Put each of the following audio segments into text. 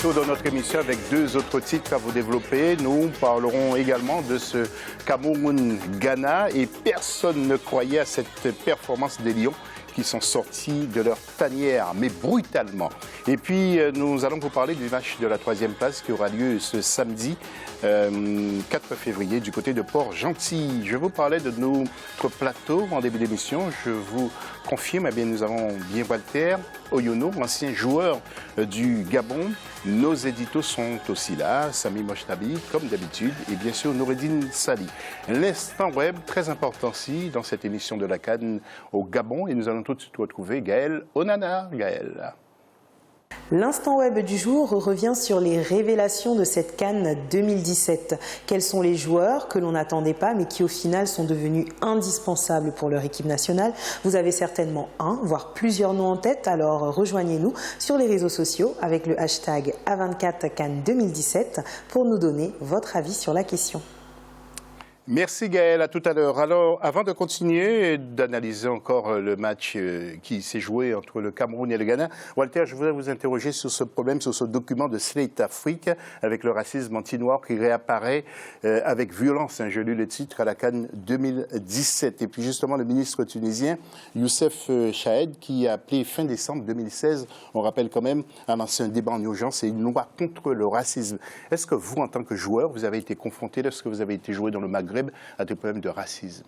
retour dans notre émission avec deux autres titres à vous développer. Nous parlerons également de ce Cameroun-Ghana et personne ne croyait à cette performance des Lions qui sont sortis de leur tanière, mais brutalement. Et puis, nous allons vous parler du match de la 3e place qui aura lieu ce samedi 4 février du côté de Port-Gentil. Je vous parlais de notre plateau en début d'émission. Je vous confirme, eh bien, nous avons bien Walter Oyono, ancien joueur du Gabon. Nos éditos sont aussi là, Sami Mochtabi, comme d'habitude, et bien sûr Noureddine Sali. L'instant web, très important aussi dans cette émission de la CAN au Gabon. Et nous allons tout de suite retrouver Gaël Onana. Gaël. L'instant web du jour revient sur les révélations de cette CAN 2017. Quels sont les joueurs que l'on n'attendait pas mais qui au final sont devenus indispensables pour leur équipe nationale? Vous avez certainement un, voire plusieurs noms en tête, alors rejoignez-nous sur les réseaux sociaux avec le hashtag A24 CAN 2017 pour nous donner votre avis sur la question. Merci Gaël, à tout à l'heure. Alors, avant de continuer et d'analyser encore le match qui s'est joué entre le Cameroun et le Ghana, Walter, je voudrais vous interroger sur ce problème, sur ce document de Slate Afrique avec le racisme anti-noir qui réapparaît avec violence. Je lu le titre à la CAN 2017. Et puis justement, le ministre tunisien Youssef Chahed qui a appelé fin décembre 2016, on rappelle quand même, à lancer un débat en urgence et une loi contre le racisme. Est-ce que vous, en tant que joueur, vous avez été confronté lorsque vous avez été joué dans le Maghreb à des problèmes de racisme?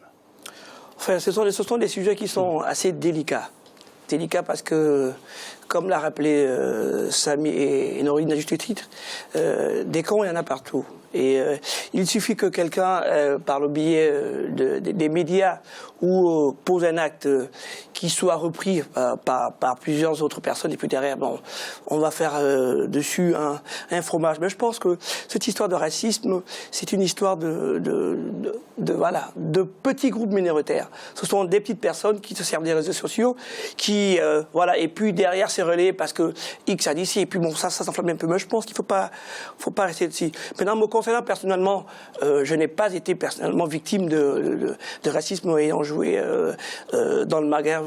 Enfin, ce sont des sujets qui sont assez délicats. Délicats parce que, comme l'a rappelé Sami et Noureddine à juste titre, des cons, il y en a partout. Et il suffit que quelqu'un, par le biais des médias, ou pose un acte qui soit repris par plusieurs autres personnes, et puis derrière, bon, on va faire dessus un fromage. Mais je pense que cette histoire de racisme, c'est une histoire de petits groupes minoritaires. Ce sont des petites personnes qui se servent des réseaux sociaux, qui, et puis derrière, c'est relayé parce que X a dit ci, et puis bon, ça s'enflamme un peu. Mais je pense qu'il faut pas rester dessus. Maintenant, me concernant personnellement, je n'ai pas été personnellement victime de racisme ayant joué dans le Maghreb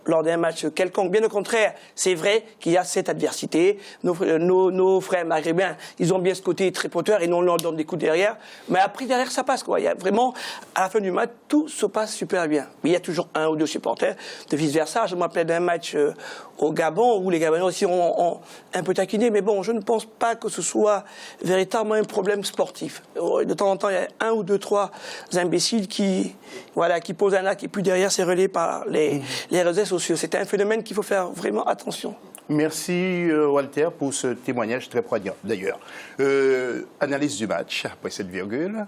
lors d'un match quelconque. Bien au contraire, c'est vrai qu'il y a cette adversité. Nos frères maghrébins, ils ont bien ce côté tripoteur et nous on leur donne des coups derrière. Mais après, derrière, ça passe, quoi. Il y a vraiment, à la fin du match, tout se passe super bien. Mais il y a toujours un ou deux supporters, de vice-versa. Je me rappelle d'un match au Gabon où les Gabonais aussi ont un peu taquiné. Mais bon, je ne pense pas que ce soit véritablement un problème sportif. De temps en temps, il y a un ou deux, trois imbéciles qui posent un acte et puis derrière, c'est relayé par les réseaux sociaux. C'est un phénomène qu'il faut faire vraiment attention. Merci Walter pour ce témoignage très poignant. D'ailleurs, analyse du match après cette virgule.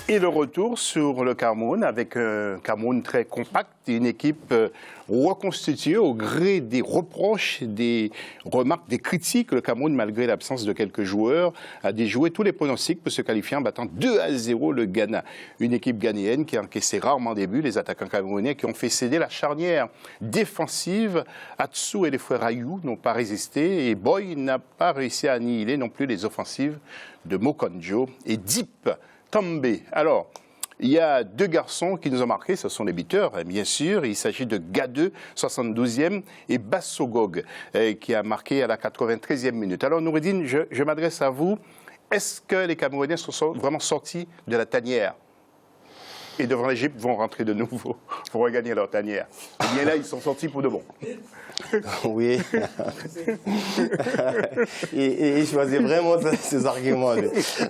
Et le retour sur le Cameroun avec un Cameroun très compact et une équipe reconstituée au gré des reproches, des remarques, des critiques. Le Cameroun, malgré l'absence de quelques joueurs, a déjoué tous les pronostics pour se qualifier en battant 2-0 le Ghana. Une équipe ghanéenne qui a encaissé rarement des buts. Les attaquants camerounais qui ont fait céder la charnière défensive. Atsu et les frères Ayou n'ont pas résisté et Boy n'a pas réussi à annihiler non plus les offensives de Mokonjo et Deep També. Alors, il y a deux garçons qui nous ont marqués, ce sont les buteurs, bien sûr. Il s'agit de Gadeux, 72e, et Bassogog, qui a marqué à la 93e minute. Alors, Noureddine, je m'adresse à vous. Est-ce que les Camerounais sont vraiment sortis de la tanière et devant l'Égypte vont rentrer de nouveau pour regagner leur tanière? Et bien là, ils sont sortis pour de bon. Oui. Il choisit vraiment ses arguments.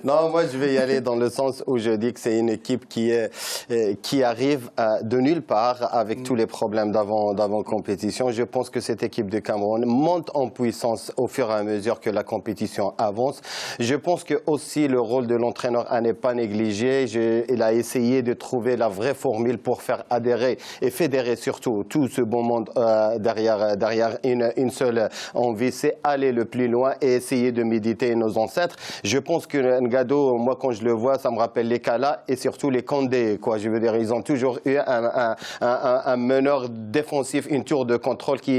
Non, moi, je vais y aller dans le sens où je dis que c'est une équipe qui arrive de nulle part avec tous les problèmes d'avant-compétition. Je pense que cette équipe de Cameroun monte en puissance au fur et à mesure que la compétition avance. Je pense que aussi le rôle de l'entraîneur n'est pas négligé. Il a essayé de trouver la vraie formule pour faire adhérer et fédérer surtout tout ce bon monde derrière une seule envie, c'est aller le plus loin et essayer de méditer nos ancêtres. Je pense que Ngado, moi quand je le vois, ça me rappelle les Kala et surtout les Condé, quoi. Je veux dire, ils ont toujours eu un meneur défensif, une tour de contrôle qui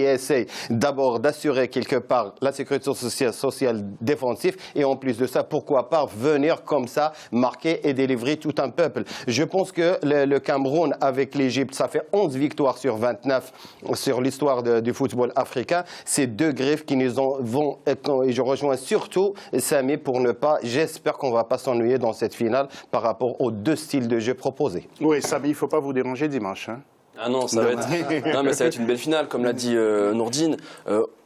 essaye d'abord d'assurer quelque part la sécurité sociale défensive et en plus de ça, pourquoi pas venir comme ça marquer et délivrer tout un peuple. Je pense que le Cameroun avec l'Égypte, ça fait 11 victoires sur 29 sur l'histoire du football africain. C'est 2 griffes qui nous vont, et je rejoins surtout Samy pour ne pas, j'espère qu'on ne va pas s'ennuyer dans cette finale par rapport aux 2 styles de jeu proposés. Oui, Samy, il ne faut pas vous déranger dimanche. Hein. Ah non, ça va être... non, mais ça va être une belle finale, comme l'a dit Nourdine.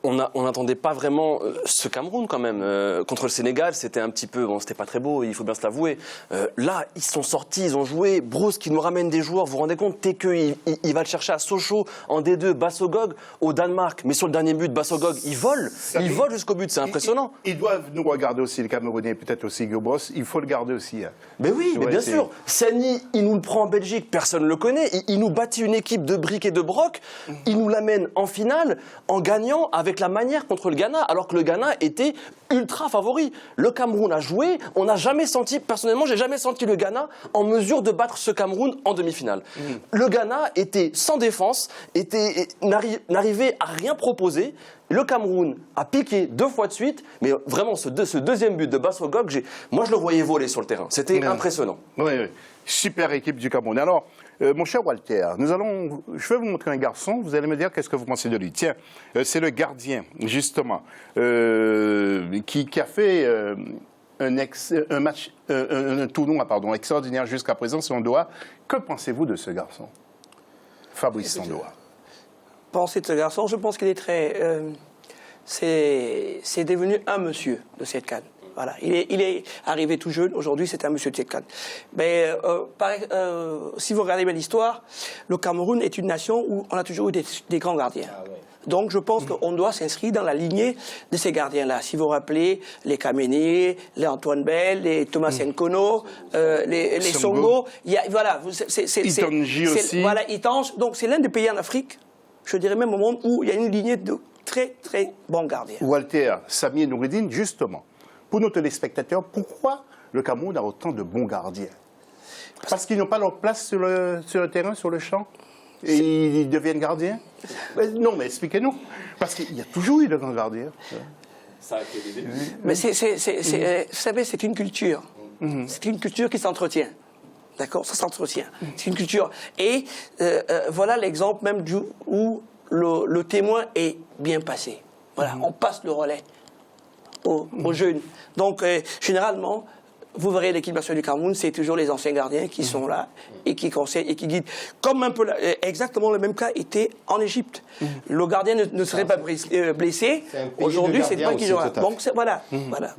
On n'attendait pas vraiment ce Cameroun quand même. Contre le Sénégal, c'était un petit peu... Bon, c'était pas très beau, il faut bien se l'avouer. Là, ils sont sortis, ils ont joué. Bruce qui nous ramène des joueurs, vous vous rendez compte, Teke, il va le chercher à Sochaux en D2, Bassogog au Danemark. Mais sur le dernier but, Bassogog, il vole jusqu'au but, c'est impressionnant. Ils doivent nous regarder aussi, les Camerounais, peut-être aussi Gobos. Il faut le garder aussi. Hein. Mais oui, mais bien sûr. Sani, il nous le prend en Belgique, personne ne le connaît. Il nous bâtit une équipe de briques et de broc. Il nous l'amène en finale en gagnant avec la manière contre le Ghana, alors que le Ghana était ultra favori. Le Cameroun a joué, on n'a jamais senti, personnellement, j'ai jamais senti le Ghana en mesure de battre ce Cameroun en demi-finale. Le Ghana était sans défense, n'arrivait à rien proposer. Le Cameroun a piqué 2 fois de suite, mais vraiment ce deuxième but de Bassogog, moi je le voyais voler sur le terrain. C'était impressionnant. Oui, oui. Super équipe du Cameroun. Alors, mon cher Walter, je vais vous montrer un garçon, vous allez me dire qu'est-ce que vous pensez de lui. Tiens, c'est le gardien, justement, qui a fait un tournoi extraordinaire jusqu'à présent, Sondoa. Que pensez-vous de ce garçon, Fabrice Sondoa? Penser de ce garçon, je pense qu'il est très... c'est devenu un monsieur de cette CAN. Voilà. Il est arrivé tout jeune, aujourd'hui c'est un monsieur de cette CAN. Mais si vous regardez bien l'histoire, le Cameroun est une nation où on a toujours eu des grands gardiens. Ah, ouais. Donc je pense qu'on doit s'inscrire dans la lignée de ces gardiens-là. Si vous vous rappelez, les Kamené, les Antoine Bell, les Thomas Nkono, les Songo, voilà, Itangi aussi. Voilà, Itangi. Donc c'est l'un des pays en Afrique, je dirais même au monde, où il y a une lignée de très très bons gardiens. Walter, Samy et Noureddine, justement, pour nos téléspectateurs, pourquoi le Cameroun a autant de bons gardiens? Parce qu'ils n'ont pas leur place sur le terrain, sur le champ? Et ils deviennent gardiens? Non, mais expliquez-nous. Parce qu'il y a toujours eu de grands gardiens. Ça a été des débuts. Mais vous savez, c'est une culture. C'est une culture qui s'entretient. D'accord? Ça s'entretient. C'est une culture. Et voilà l'exemple même où le témoin est bien passé. Voilà, on passe le relais aux jeunes. Donc, généralement, vous verrez l'équipe nationale du Cameroun, c'est toujours les anciens gardiens qui sont là et qui conseillent et qui guident. Comme un peu exactement le même cas était en Égypte. Le gardien ne serait pas blessé. Aujourd'hui, c'est pas qui joue. Donc voilà.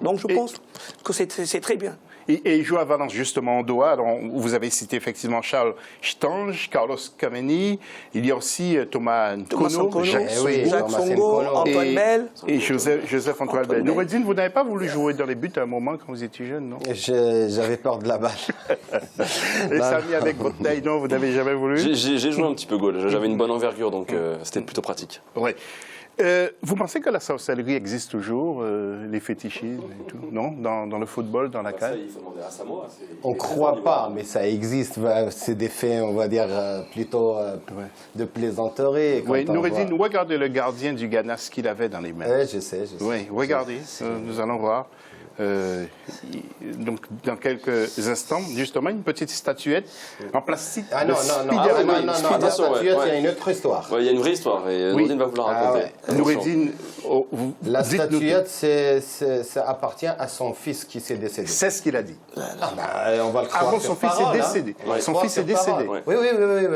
Donc je pense que c'est très bien. Et il joue à Valence, justement, en Doha. Alors, vous avez cité effectivement Charles Chtange, Carlos Kameni. Il y a aussi Thomas Nkono, Jacques Songo, Antoine Bell. Et Joseph-Antoine Bell. Noureddine, vous n'avez pas voulu jouer dans les buts à un moment quand vous étiez jeune, non? J'avais peur de la balle. Et Samy, avec votre taille, non, vous n'avez jamais voulu? J'ai joué un petit peu goal. J'avais une bonne envergure, donc c'était plutôt pratique. Oui. Vous pensez que la sorcellerie existe toujours, les fétichismes et tout, non, dans le football, dans la CAN? Il faut demander à Samoa. On ne croit pas, mais ça existe. C'est des faits, on va dire, plutôt de plaisanterie. Oui, Noureddine, regardez le gardien du Ghana, ce qu'il avait dans les mains. Oui, je sais. Oui, regardez, nous allons voir. Donc, dans quelques instants, justement, une petite statuette en plastique. Ah non, la statuette, il y a une autre histoire. Il y a une vraie histoire, et Noureddine va vous la raconter. Noureddine, la statuette, ça appartient à son fils qui s'est décédé. C'est ce qu'il a dit. On va le croire. Avant, son fils est décédé. Son fils est décédé. Oui,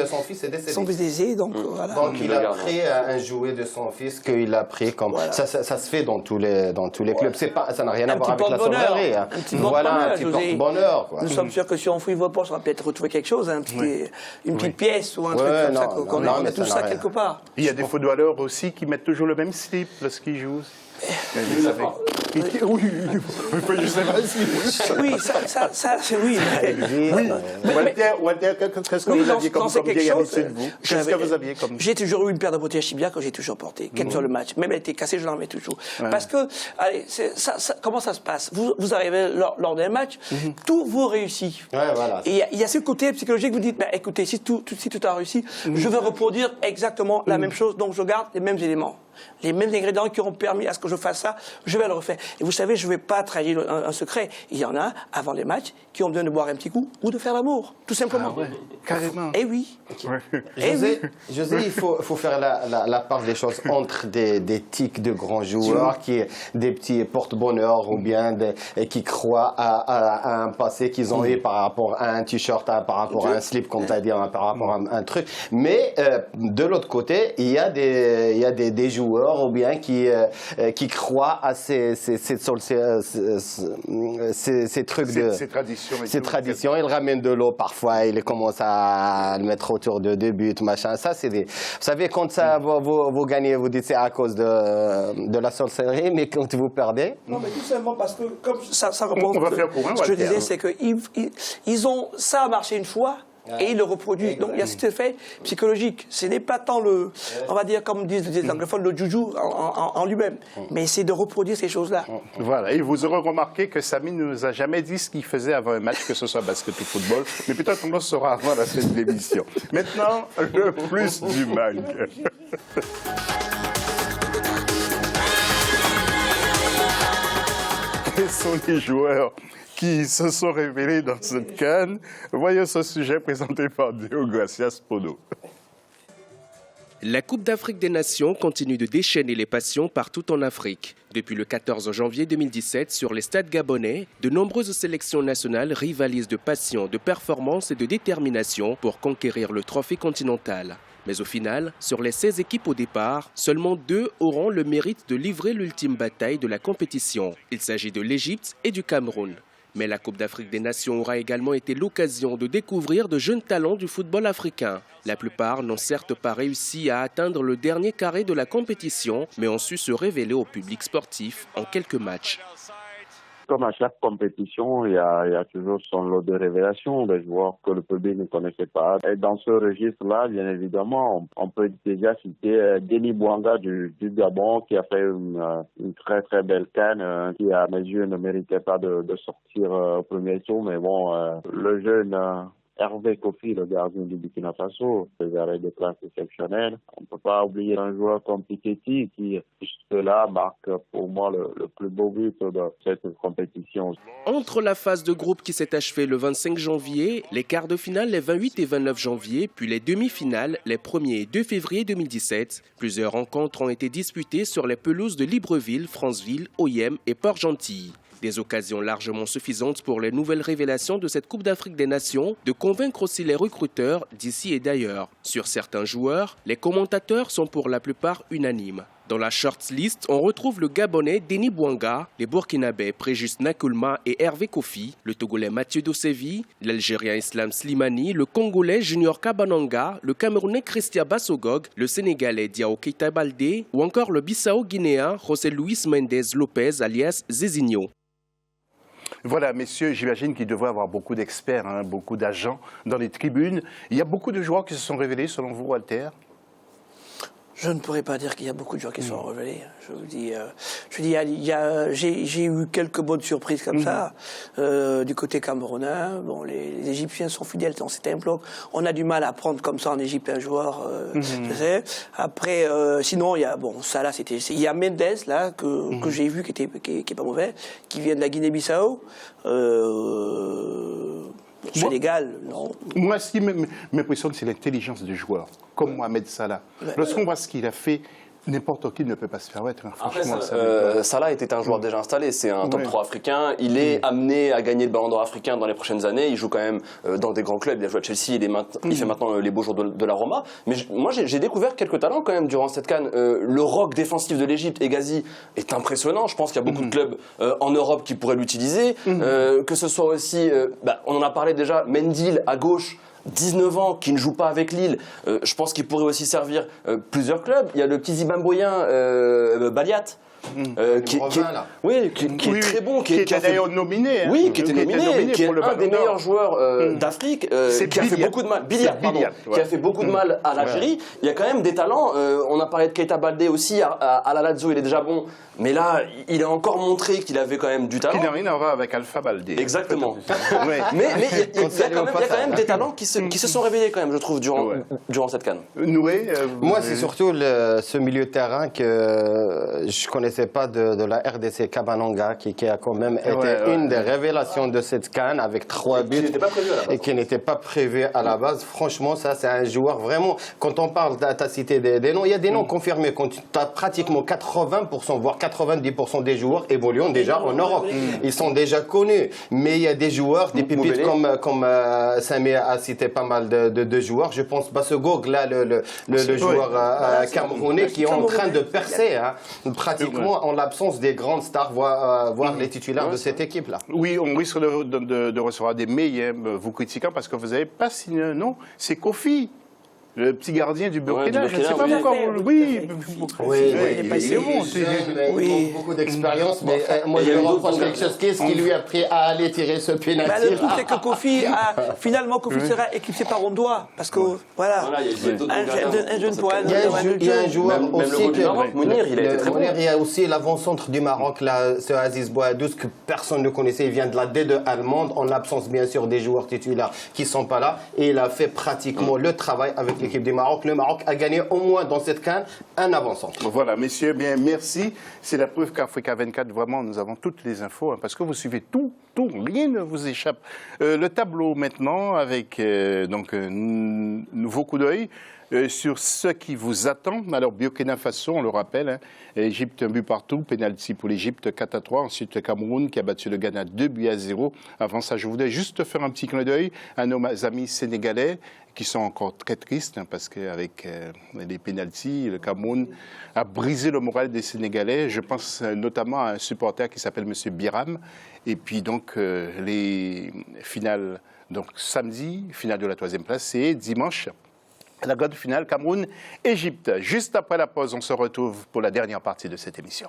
son fils est décédé. Son fils est décédé, donc voilà. Donc il a pris un jouet de son fils qu'il a pris comme... Ça se fait dans tous les clubs. Ça n'a rien à voir avec la sorcellerie. Un petit porte-bonheur. Nous sommes sûrs que si on fouille vos poches, on va peut-être retrouver quelque chose, une petite pièce ou un truc comme ça. On a tout ça quelque part. Il y a des footballeurs aussi qui mettent toujours le même slip lorsqu'ils jouent. Oui, je sais pas si... Oui, ça, c'est oui. Walter, qu'est-ce que vous aviez comme vieille habitude, vous? Qu'est-ce que vous aviez comme... J'ai toujours eu une paire de bottes Chibia que j'ai toujours portée, quel que soit le match. Même elle était cassée, je l'en mets toujours. Parce que, allez, comment ça se passe? Vous arrivez lors d'un match, tout vous réussit. Et il y a ce côté psychologique, vous dites, écoutez, si tout a réussi, je vais reproduire exactement la même chose, donc je garde les mêmes éléments. Les mêmes ingrédients qui ont permis à ce que je fasse ça, je vais le refaire. Et vous savez, je ne vais pas trahir un secret. Il y en a, avant les matchs, qui ont besoin de boire un petit coup ou de faire l'amour, tout simplement. Ah ouais, carrément. Eh oui. José, il faut faire la part des choses entre des tics de grands joueurs, des petits porte-bonheur ou bien qui croient à un passé qu'ils ont eu par rapport à un t-shirt, par rapport à un slip, comme tu as dit, par rapport à un truc. Mais de l'autre côté, il y a des joueurs ou bien qui croient à ces trucs ces traditions. Ils ramènent de l'eau parfois, ils commencent à le mettre autour de 2 buts, machin. Ça, c'est vous savez, quand ça, vous gagnez, vous dites c'est à cause de la sorcellerie, mais quand vous perdez... Non, mais tout simplement parce que, comme ça reprend... On va faire pour un, ce que je disais, c'est que ça a marché une fois, et ils le reproduisent. Donc il y a cet effet psychologique. Ce n'est pas tant on va dire, comme disent les anglophones, le juju en lui-même, mais c'est de reproduire ces choses-là. Voilà, et vous aurez remarqué que Samy ne nous a jamais dit ce qu'il faisait avant un match, que ce soit basket ou football, mais peut-être qu'on le saura avant la fin de l'émission. Maintenant, le plus du manque. Quels sont les joueurs qui se sont révélés dans cette CAN? Voyons ce sujet présenté par Deo Gracias Podo. La Coupe d'Afrique des Nations continue de déchaîner les passions partout en Afrique. Depuis le 14 janvier 2017, sur les stades gabonais, de nombreuses sélections nationales rivalisent de passion, de performance et de détermination pour conquérir le trophée continental. Mais au final, sur les 16 équipes au départ, seulement 2 auront le mérite de livrer l'ultime bataille de la compétition. Il s'agit de l'Égypte et du Cameroun. Mais la Coupe d'Afrique des Nations aura également été l'occasion de découvrir de jeunes talents du football africain. La plupart n'ont certes pas réussi à atteindre le dernier carré de la compétition, mais ont su se révéler au public sportif en quelques matchs. Comme à chaque compétition, il y a toujours son lot de révélations, des joueurs que le public ne connaissait pas. Et dans ce registre-là, bien évidemment, on peut déjà citer Denis Bouanga du Gabon, qui a fait une très très belle CAN, qui à mes yeux ne méritait pas de sortir au premier tour. Mais bon, le jeune Hervé Kofi, le gardien du Burkina Faso, faisait des classes exceptionnelles. On ne peut pas oublier un joueur comme Piketty qui, jusque-là, marque pour moi le plus beau but de cette compétition. Entre la phase de groupe qui s'est achevée le 25 janvier, les quarts de finale les 28 et 29 janvier, puis les demi-finales les 1er et 2 février 2017, plusieurs rencontres ont été disputées sur les pelouses de Libreville, Franceville, Oyem et Port-Gentil. Des occasions largement suffisantes pour les nouvelles révélations de cette Coupe d'Afrique des Nations de convaincre aussi les recruteurs d'ici et d'ailleurs. Sur certains joueurs, les commentateurs sont pour la plupart unanimes. Dans la shortlist, on retrouve le Gabonais Denis Bouanga, les Burkinabés Préjus Nakulma et Hervé Kofi, le Togolais Mathieu Dosevi, l'Algérien Islam Slimani, le Congolais Junior Kabananga, le Camerounais Christian Bassogog, le Sénégalais Diao Keita Baldé ou encore le Bissau-Guinéen José Luis Mendez Lopez alias Zezinho. Voilà, messieurs, j'imagine qu'il devrait y avoir beaucoup d'experts, beaucoup d'agents dans les tribunes. Il y a beaucoup de joueurs qui se sont révélés, selon vous, Walter? Je ne pourrais pas dire qu'il y a beaucoup de gens qui sont révélés. Je vous dis, j'ai eu quelques bonnes surprises comme ça. Du côté camerounais, bon, les Égyptiens sont fidèles dans cet bloc. On a du mal à prendre comme ça en Égypte un joueur. Je sais. Après, sinon, il y a Salah, il y a Mendes là que j'ai vu qui est pas mauvais, qui vient de la Guinée-Bissau. Sénégal, non. Moi, ce qui m'impressionne, c'est l'intelligence du joueur, comme Mohamed Salah. Lorsqu'on voit ce qu'il a fait, n'importe qui ne peut pas se permettre. Franchement, Salah était un joueur déjà installé, c'est un top 3 africain. Il est amené à gagner le ballon d'or africain dans les prochaines années. Il joue quand même dans des grands clubs. Il a joué à Chelsea, il fait maintenant les beaux jours de la Roma. Mais moi, j'ai découvert quelques talents quand même durant cette CAN. Le rock défensif de l'Égypte, Hegazi, est impressionnant. Je pense qu'il y a beaucoup de clubs en Europe qui pourraient l'utiliser. Que ce soit aussi, on en a parlé déjà, Mendil à gauche. 19 ans, qui ne joue pas avec Lille, je pense qu'il pourrait aussi servir plusieurs clubs. Il y a le petit Zimbabwéen Baliat, qui Robin, là. oui, qui est très bon, qui était d'ailleurs nominé. Hein, oui, qui était nominé, qui est pour le un Ballon des d'Or. meilleurs joueurs d'Afrique, qui a fait beaucoup de mal. Billiard, pardon, qui a fait beaucoup de mal à l'Algérie. Il y a quand même des talents. On a parlé de Keita Baldé aussi. À la Lazio, il est déjà bon. Mais là, il a encore montré qu'il avait quand même du talent. Qui n'a rien à voir avec Alpha Baldé. Exactement. Ouais. Mais il y a quand même des talents qui se sont révélés quand même, je trouve, durant cette CAN. Noué, Moi, c'est surtout ce milieu de terrain que je connaissais pas de la RDC Kabananga, qui a quand même été une des révélations de cette CAN avec 3 buts et qui n'était pas prévu à la base. Franchement, ça, c'est un joueur vraiment. Quand on parle, tu as cité des noms, il y a des noms confirmés. Quand tu as pratiquement 80%, voire 90% des joueurs évoluant déjà en Europe. Ils sont déjà connus. Mais il y a des joueurs, des pépites comme Samy a cité pas mal de joueurs. Je pense Bassegog, là, le joueur camerounais qui est en train de percer, hein, pratiquement en l'absence des grandes stars, voire les titulaires de cette équipe-là. Oui, on risque de recevoir des mails, vous critiquant, parce que vous n'avez pas signé. Non, c'est Kofi. Le petit gardien du Burkina, je ne sais pas pourquoi. Oui, il est bon. Il a beaucoup d'expérience, mais moi je lui reproche quelque chose. Qu'est-ce qui lui a pris à aller tirer ce pénalty? Le truc, c'est que Kofi sera éclipsé par Ondoa. Parce que, voilà, un jeune poil. Il y a un joueur aussi Mounir, il a été très bon. Il y a aussi l'avant-centre du Maroc, là, ce Aziz Bouadouz, que personne ne connaissait. Il vient de la D2 allemande, en l'absence bien sûr des joueurs titulaires qui ne sont pas là. Et il a fait pratiquement le travail avec l'équipe du Maroc. Le Maroc a gagné au moins dans cette CAN un avant-centre. Voilà, messieurs, bien merci. C'est la preuve qu'Africa 24, vraiment, nous avons toutes les infos, hein, parce que vous suivez tout, rien ne vous échappe. Le tableau maintenant, avec donc un nouveau coup d'œil sur ce qui vous attend. Alors, Burkina Faso, on le rappelle, hein, Égypte, un but partout, pénalty pour l'Égypte, 4-3. Ensuite, le Cameroun qui a battu le Ghana 2-0. Avant ça, je voudrais juste faire un petit clin d'œil à nos amis sénégalais qui sont encore très tristes, hein, parce qu'avec les pénaltys, le Cameroun a brisé le moral des Sénégalais. Je pense notamment à un supporter qui s'appelle M. Biram. Et puis donc, les finales, donc samedi, finale de la 3e place, et dimanche, la grande finale Cameroun-Égypte. Juste après la pause, on se retrouve pour la dernière partie de cette émission.